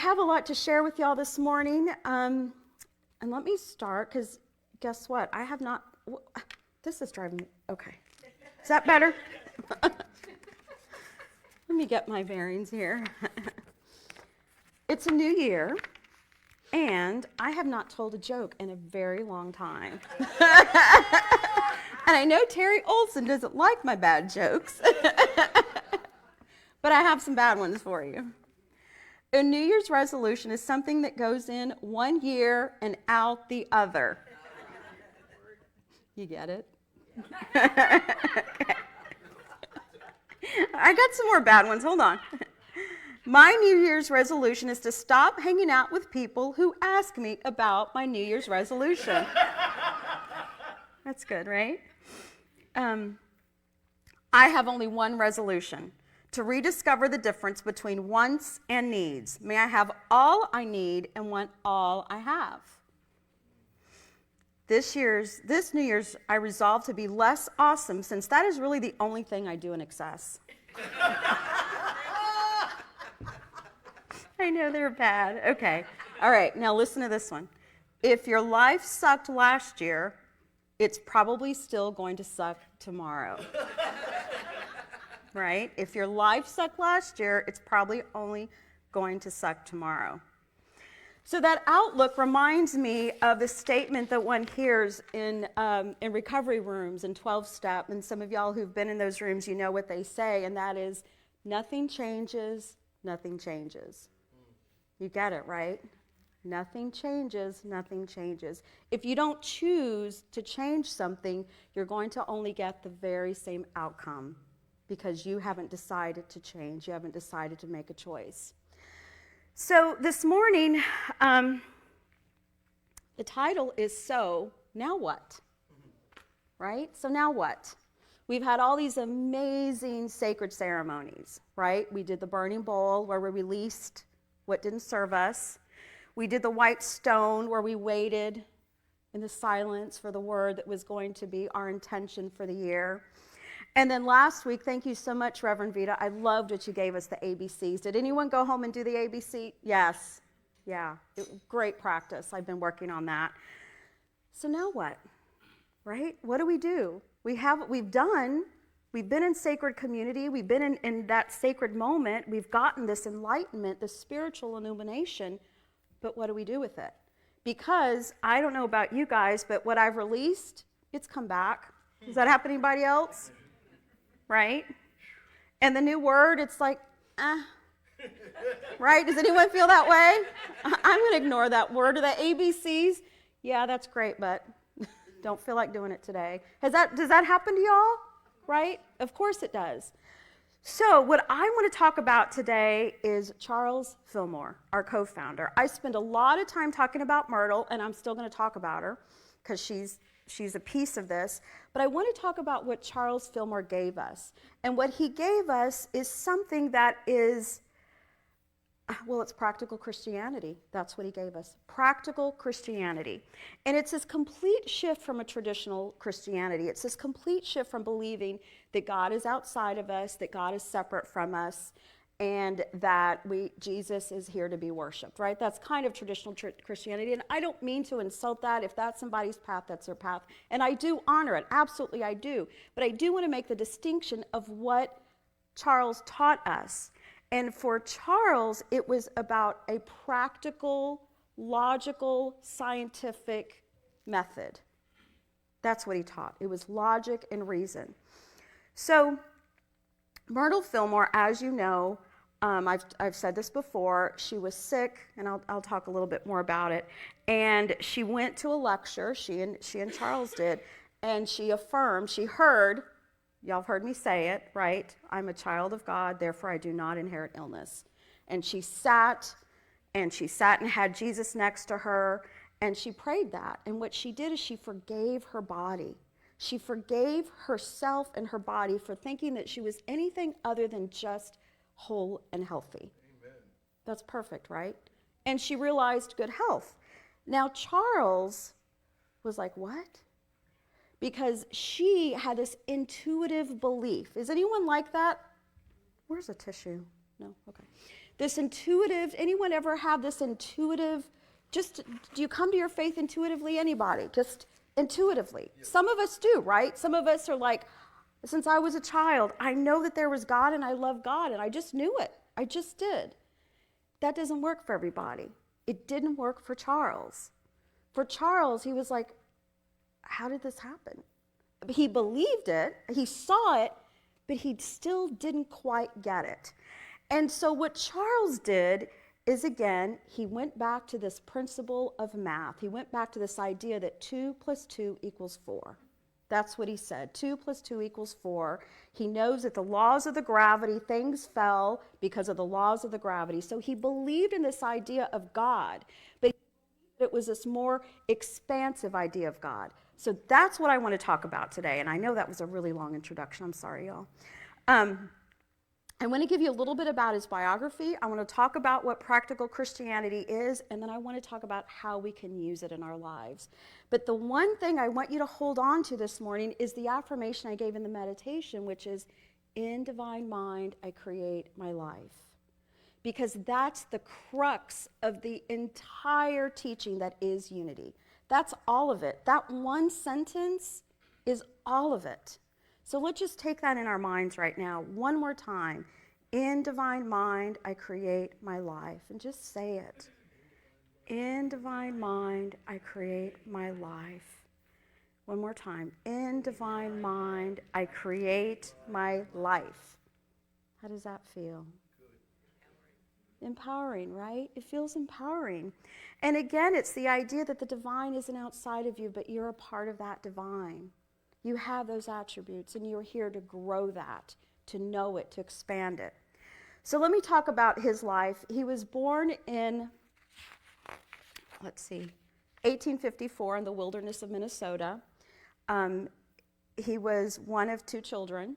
have a lot to share with y'all this morning. And let me start, because guess what? I have not, this is driving me, okay. Is that better? Let me get my bearings here. It's a new year, and I have not told a joke in a very long time. And I know Terry Olson doesn't like my bad jokes, but I have some bad ones for you. A New Year's resolution is something that goes in one year and out the other. You get it? Okay. I got some more bad ones. Hold on. My New Year's resolution is to stop hanging out with people who ask me about my New Year's resolution. That's good, right? I have only one resolution: to rediscover the difference between wants and needs. May I have all I need and want all I have. This New Year's, I resolve to be less awesome, since that is really the only thing I do in excess. I know they're bad. Okay. All right, now listen to this one. If your life sucked last year, it's probably still going to suck tomorrow. Right? If your life sucked last year, it's probably only going to suck tomorrow. So that outlook reminds me of the statement that one hears in recovery rooms and 12-step, and some of y'all who've been in those rooms, you know what they say, and that is, nothing changes, nothing changes. You get it, right? Nothing changes, nothing changes. If you don't choose to change something, you're going to only get the very same outcome, because you haven't decided to change. You haven't decided to make a choice. So this morning, the title is So Now What? Right? So now what? We've had all these amazing sacred ceremonies, right? We did the burning bowl where we released what didn't serve us. We did the white stone where we waited in the silence for the word that was going to be our intention for the year. And then last week, thank you so much, Reverend Vita. I loved what you gave us, the ABCs. Did anyone go home and do the ABC? Yes. Yeah. Great practice. I've been working on that. So now what? Right? What do? We've been in sacred community. We've been in that sacred moment. We've gotten this enlightenment, this spiritual illumination. But what do we do with it? Because I don't know about you guys, but what I've released, it's come back. Does that happen to anybody else? Right? And the new word, it's like, right? Does anyone feel that way? I'm going to ignore that word. Or the ABCs, yeah, that's great, but don't feel like doing it today. Does that happen to y'all? Right? Of course it does. So what I want to talk about today is Charles Fillmore, our co-founder. I spend a lot of time talking about Myrtle, and I'm still going to talk about her because she's a piece of this. But I want to talk about what Charles Fillmore gave us. And what he gave us is something that is, well, it's practical Christianity. That's what he gave us. Practical Christianity. And it's this complete shift from a traditional Christianity. It's this complete shift from believing that God is outside of us, that God is separate from us, and that Jesus is here to be worshiped, right? That's kind of traditional Christianity, and I don't mean to insult that. If that's somebody's path, that's their path, and I do honor it. Absolutely, I do. But I do want to make the distinction of what Charles taught us. And for Charles, it was about a practical, logical, scientific method. That's what he taught. It was logic and reason. So Myrtle Fillmore, as you know, I've said this before, she was sick, and I'll talk a little bit more about it. And she went to a lecture, she and Charles did, and she affirmed, she heard, y'all have heard me say it, right? I'm a child of God, therefore I do not inherit illness. And she sat and had Jesus next to her, and she prayed that. And what she did is she forgave her body. She forgave herself and her body for thinking that she was anything other than just whole and healthy. Amen. That's perfect, right? And she realized good health. Now, Charles was like, what? Because she had this intuitive belief. Is anyone like that? Where's a tissue? No? Okay. This intuitive, anyone ever have this intuitive, just, do you come to your faith intuitively? Anybody? Just intuitively. Yes. Some of us do, right? Some of us are like, since I was a child, I know that there was God and I love God and I just knew it. I just did. That doesn't work for everybody. It didn't work for Charles. For Charles, he was like, how did this happen? He believed it, he saw it, but he still didn't quite get it. And so what Charles did is, again, he went back to this principle of math. He went back to this idea that 2 + 2 = 4. That's what he said. 2 + 2 = 4. He knows that the laws of the gravity, things fell because of the laws of the gravity. So he believed in this idea of God, but it was this more expansive idea of God. So that's what I want to talk about today. And I know that was a really long introduction. I'm sorry, y'all. I want to give you a little bit about his biography. I want to talk about what practical Christianity is, and then I want to talk about how we can use it in our lives. But the one thing I want you to hold on to this morning is the affirmation I gave in the meditation, which is, in divine mind, I create my life. Because that's the crux of the entire teaching that is unity. That's all of it. That one sentence is all of it. So let's just take that in our minds right now. One more time. In divine mind, I create my life. And just say it. In divine mind, I create my life. One more time. In divine mind, I create my life. How does that feel? Empowering, right? It feels empowering. And again, it's the idea that the divine isn't outside of you, but you're a part of that divine. You have those attributes, and you're here to grow that, to know it, to expand it. So let me talk about his life. He was born in, 1854 in the wilderness of Minnesota. He was one of 2 children.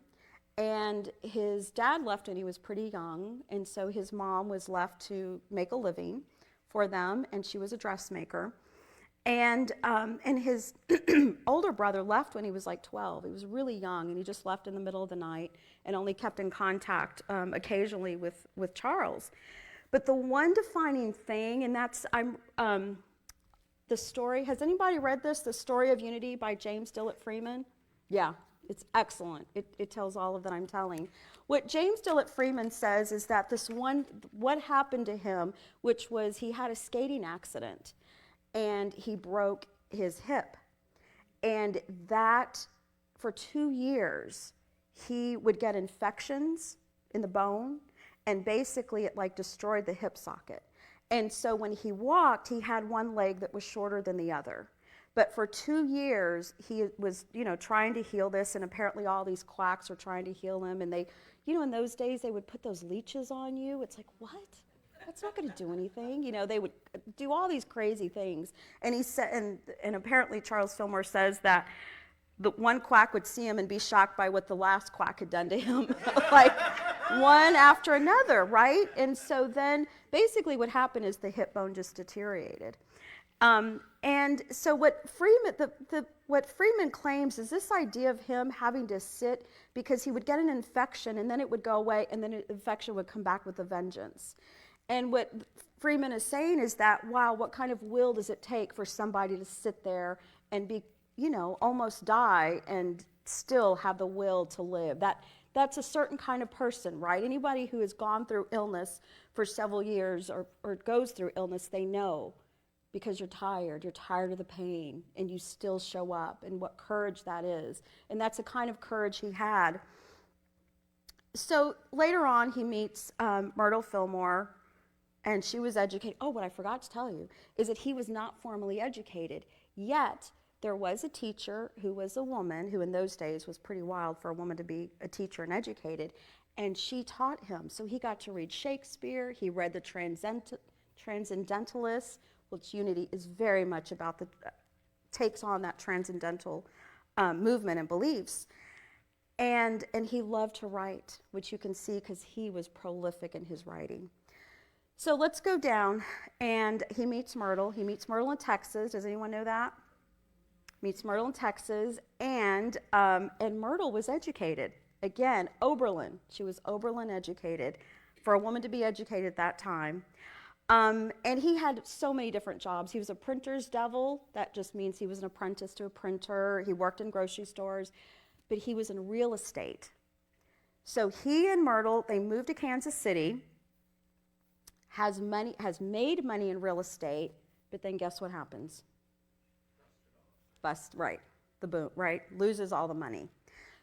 And his dad left when he was pretty young, and so his mom was left to make a living for them, and she was a dressmaker. And his older brother left when he was like 12. He was really young, and he just left in the middle of the night and only kept in contact occasionally with Charles. But the one defining thing, and that's the story. Has anybody read this, The Story of Unity by James Dillett Freeman? Yeah. It's excellent. It tells all of that I'm telling. What James Dillett Freeman says is that what happened to him, which was he had a skating accident and he broke his hip. And that, for 2 years, he would get infections in the bone, and basically it like destroyed the hip socket. And so when he walked, he had one leg that was shorter than the other. But for 2 years, he was, trying to heal this, and apparently all these quacks were trying to heal him. And they, in those days, they would put those leeches on you. It's like, what? That's not going to do anything. They would do all these crazy things. And he said, and apparently Charles Fillmore says that the one quack would see him and be shocked by what the last quack had done to him, like one after another, right? And so then basically what happened is the hip bone just deteriorated. And so what Freeman claims is this idea of him having to sit because he would get an infection and then it would go away and then the infection would come back with a vengeance. And what Freeman is saying is that, wow, what kind of will does it take for somebody to sit there and be, almost die and still have the will to live? That's a certain kind of person, right? Anybody who has gone through illness for several years or goes through illness, they know. Because you're tired of the pain, and you still show up, and what courage that is. And that's the kind of courage he had. So later on, he meets Myrtle Fillmore, and she was educated. Oh, what I forgot to tell you is that he was not formally educated, yet there was a teacher who was a woman, who in those days was pretty wild for a woman to be a teacher and educated, and she taught him. So he got to read Shakespeare, he read the Transcendentalists, which Unity is very much about takes on that transcendental movement and beliefs. And he loved to write, which you can see because he was prolific in his writing. So let's go down, and he meets Myrtle. He meets Myrtle in Texas. Does anyone know that? Meets Myrtle in Texas, and Myrtle was educated. Again, Oberlin. She was Oberlin educated. for a woman to be educated at that time. And he had so many different jobs. He was a printer's devil. That just means he was an apprentice to a printer. He worked in grocery stores, but he was in real estate. So he and Myrtle, they moved to Kansas City, has made money in real estate, but then guess what happens? Bust, right, the boom, right, loses all the money.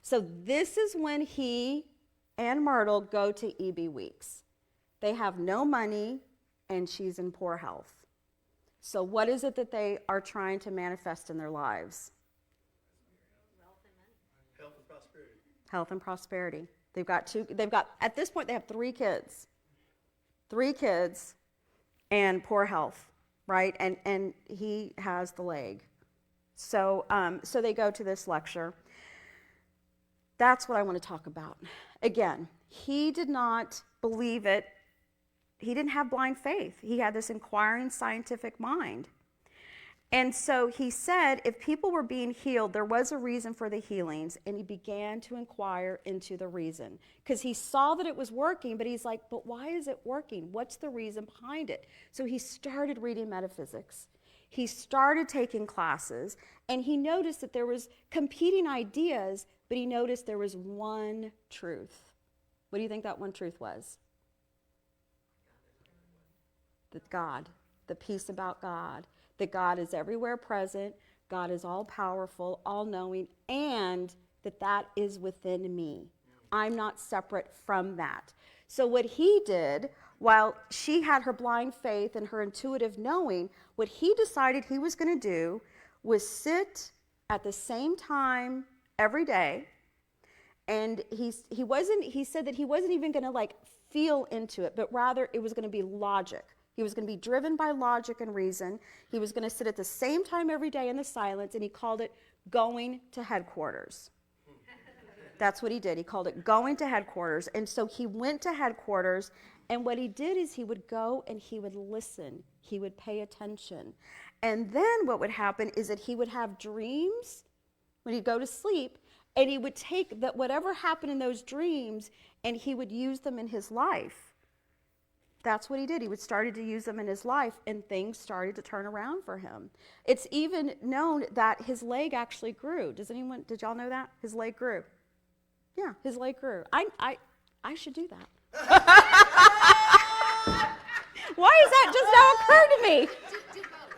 So this is when he and Myrtle go to EB Weeks. They have no money, and she's in poor health. So what is it that they are trying to manifest in their lives? Wealth and money. Health and prosperity. Health and prosperity. At this point, they have 3 kids. 3 kids and poor health, right? And he has the leg. So they go to this lecture. That's what I want to talk about. Again, he did not believe it. He didn't have blind faith. He had this inquiring scientific mind. And so he said if people were being healed, there was a reason for the healings, and he began to inquire into the reason. Because he saw that it was working, but he's like, but why is it working? What's the reason behind it? So he started reading metaphysics. He started taking classes, and he noticed that there was competing ideas, but he noticed there was one truth. What do you think that one truth was? That God, the peace about God, that God is everywhere present, God is all powerful, all knowing, and that is within me. I'm not separate from that. So what he did, while she had her blind faith and her intuitive knowing, what he decided he was going to do was sit at the same time every day. And he said that he wasn't even going to feel into it, but rather it was going to be logic. He was going to be driven by logic and reason. He was going to sit at the same time every day in the silence, and he called it going to headquarters. That's what he did. He called it going to headquarters. And so he went to headquarters, and what he did is he would go and he would listen. He would pay attention. And then what would happen is that he would have dreams when he'd go to sleep, and he would take that whatever happened in those dreams, and he would use them in his life. That's what he did. He would started to use them in his life, and things started to turn around for him. It's even known that his leg actually grew. Did y'all know that? His leg grew. Yeah, his leg grew. I should do that. Why has that just now occurred to me? Do both.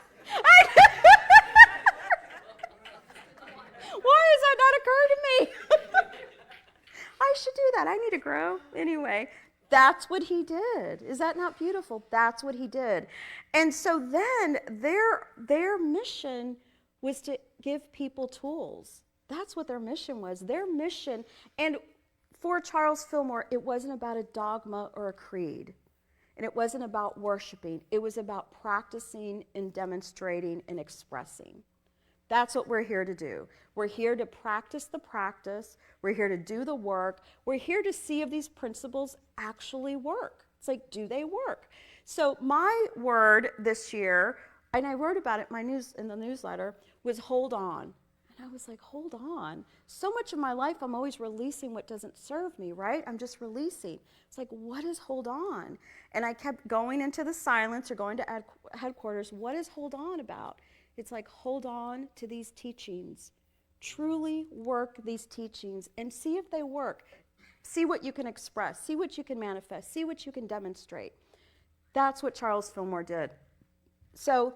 Why has that not occurred to me? I should do that. I need to grow. Anyway, that's what he did. Is that not beautiful? That's what he did. And so then their mission was to give people tools. That's what their mission was. Their mission, and for Charles Fillmore, it wasn't about a dogma or a creed. And it wasn't about worshiping. It was about practicing and demonstrating and expressing. That's what we're here to do. We're here to practice the practice. We're here to do the work. We're here to see if these principles actually work. It's like, do they work? So my word this year, and I wrote about it in the newsletter, was hold on. And I was like, hold on. So much of my life, I'm always releasing what doesn't serve me, right? I'm just releasing. It's like, what is hold on? And I kept going into the silence or going to headquarters. What is hold on about? It's like, hold on to these teachings. Truly work these teachings and see if they work. See what you can express. See what you can manifest. See what you can demonstrate. That's what Charles Fillmore did. So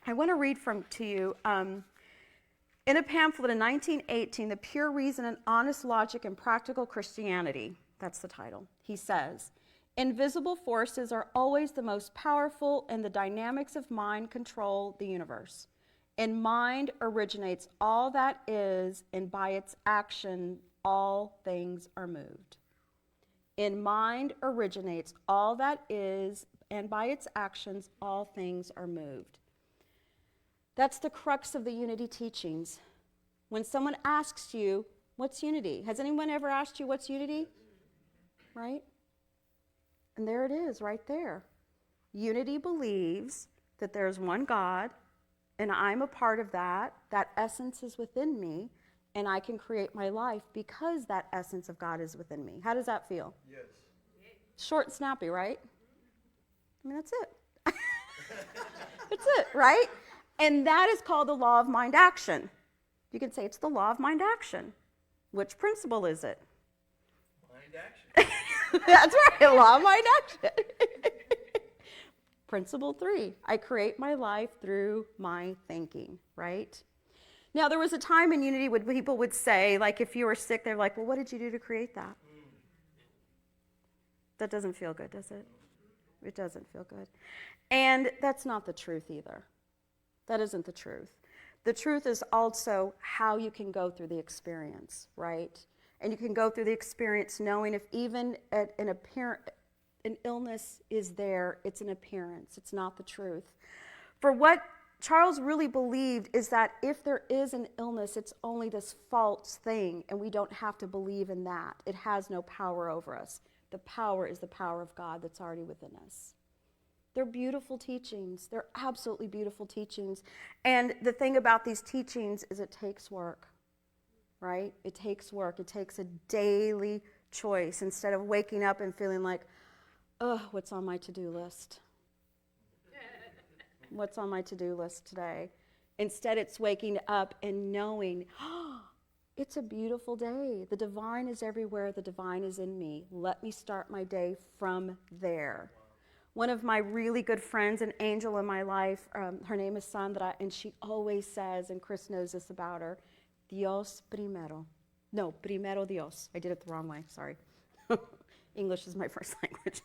I want to read to you in a pamphlet in 1918, The Pure Reason and Honest Logic and Practical Christianity. That's the title. He says, invisible forces are always the most powerful, and the dynamics of mind control the universe. In mind originates all that is, and by its action, all things are moved. In mind originates all that is, and by its actions, all things are moved. That's the crux of the unity teachings. When someone asks you, what's unity? Has anyone ever asked you what's unity? Right? And there it is, right there. Unity believes that there's one God, and I'm a part of that. That essence is within me, and I can create my life because that essence of God is within me. How does that feel? Yes. Short and snappy, right? I mean, that's it. That's it, right? And that is called the law of mind action. You can say it's the law of mind action. Which principle is it? Mind action. That's right, law of mind action. Principle 3, I create my life through my thinking, right? Now, there was a time in Unity when people would say, like, if you were sick, they're like, well, what did you do to create that? That doesn't feel good, does it? It doesn't feel good. And that's not the truth either. That isn't the truth. The truth is also how you can go through the experience, right? And you can go through the experience knowing if even an illness is there, it's an appearance. It's not the truth. For what Charles really believed is that if there is an illness, it's only this false thing, and we don't have to believe in that. It has no power over us. The power is the power of God that's already within us. They're beautiful teachings. They're absolutely beautiful teachings. And the thing about these teachings is it takes work, right? It takes work. It takes a daily choice instead of waking up and feeling like, oh, what's on my to-do list? What's on my to-do list today? Instead, it's waking up and knowing, oh, it's a beautiful day. The divine is everywhere. The divine is in me. Let me start my day from there. One of my really good friends, an angel in my life, her name is Sonja, and she always says, and Chris knows this about her, Dios primero. No, primero Dios. I did it the wrong way, sorry. English is my first language.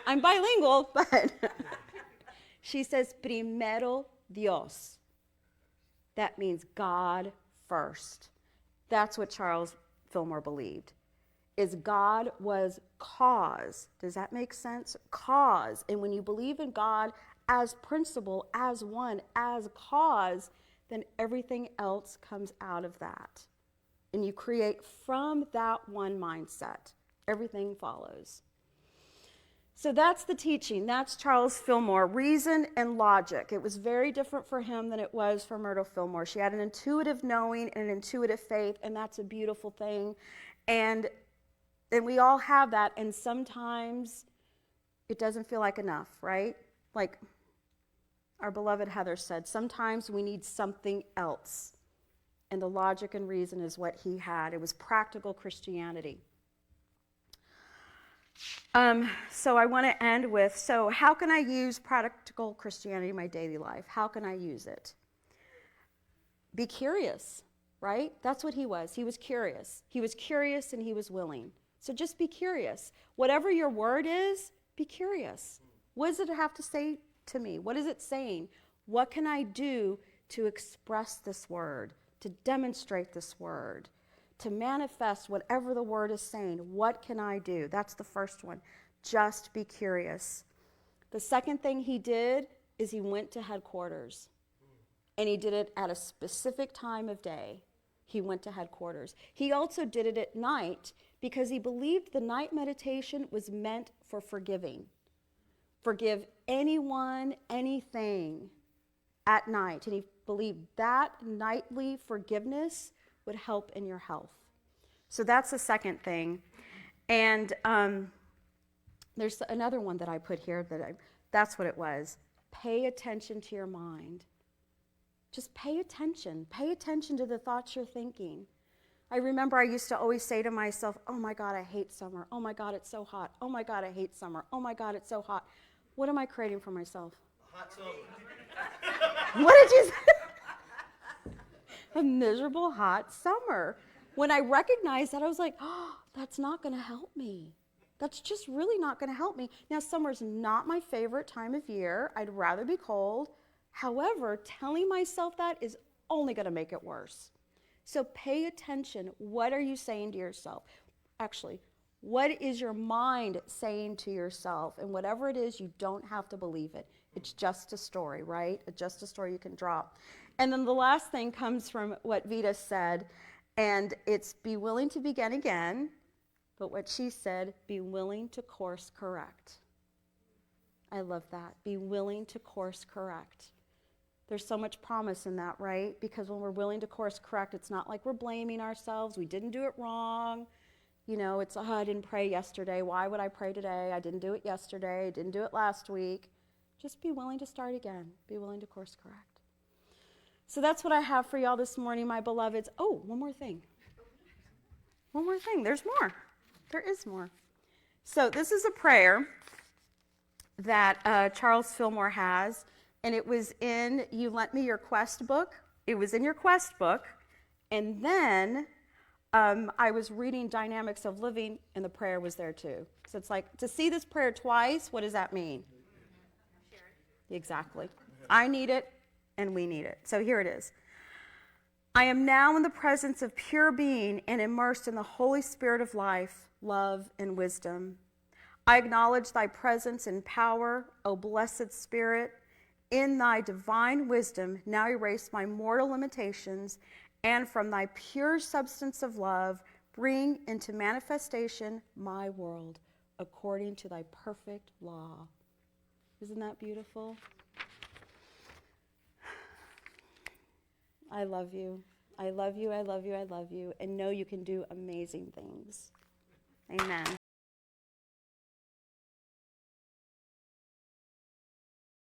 I'm bilingual, but she says, primero Dios. That means God first. That's what Charles Fillmore believed. Is God was cause. Does that make sense? Cause. And when you believe in God as principle, as one, as cause, then everything else comes out of that. And you create from that one mindset. Everything follows. So that's the teaching. That's Charles Fillmore, reason and logic. It was very different for him than it was for Myrtle Fillmore. She had an intuitive knowing and an intuitive faith, and that's a beautiful thing. And we all have that, and sometimes it doesn't feel like enough, right? Like our beloved Heather said, sometimes we need something else. And the logic and reason is what he had. It was practical Christianity. So I want to end with, so how can I use practical Christianity in my daily life? How can I use it? Be curious, right? That's what he was. He was curious. He was curious and he was willing. So just be curious. Whatever your word is, be curious. What does it have to say to me? What is it saying? What can I do to express this word, to demonstrate this word, to manifest whatever the word is saying? What can I do? That's the first one. Just be curious. The second thing he did is he went to headquarters. And he did it at a specific time of day. He went to headquarters. He also did it at night because he believed the night meditation was meant for forgiving. Forgive anyone, anything at night. And he believed that nightly forgiveness would help in your health. So that's the second thing. And there's another one that I put here that's what it was. Pay attention to your mind. Just pay attention. Pay attention to the thoughts you're thinking. I remember I used to always say to myself, oh my God, I hate summer. Oh my God, it's so hot. Oh my God, I hate summer. Oh my God, it's so hot. What am I creating for myself? A hot summer. What did you say? A miserable hot summer. When I recognized that, I was like, oh, that's not going to help me. That's just really not going to help me. Now, summer's not my favorite time of year. I'd rather be cold. However, telling myself that is only going to make it worse. So pay attention. What are you saying to yourself? Actually, what is your mind saying to yourself? And whatever it is, you don't have to believe it. It's just a story, right? It's just a story you can drop. And then the last thing comes from what Vita said, and it's be willing to begin again, but what she said, be willing to course correct. I love that. Be willing to course correct. There's so much promise in that, right? Because when we're willing to course correct, it's not like we're blaming ourselves. We didn't do it wrong. It's, I didn't pray yesterday. Why would I pray today? I didn't do it yesterday. I didn't do it last week. Just be willing to start again. Be willing to course correct. So that's what I have for y'all this morning, my beloveds. Oh, one more thing. One more thing. There's more. There is more. So this is a prayer that Charles Fillmore has, and it was in, you lent me your quest book. It was in your quest book, and then I was reading Dynamics of Living, and the prayer was there too. So it's like, to see this prayer twice, what does that mean? Exactly. I need it, and we need it. So here it is. I am now in the presence of pure being and immersed in the Holy Spirit of life, love, and wisdom. I acknowledge thy presence and power, O blessed Spirit. In thy divine wisdom, now erase my mortal limitations, and from thy pure substance of love, bring into manifestation my world according to thy perfect law. Isn't that beautiful? I love you. I love you, I love you, I love you, and know you can do amazing things. Amen.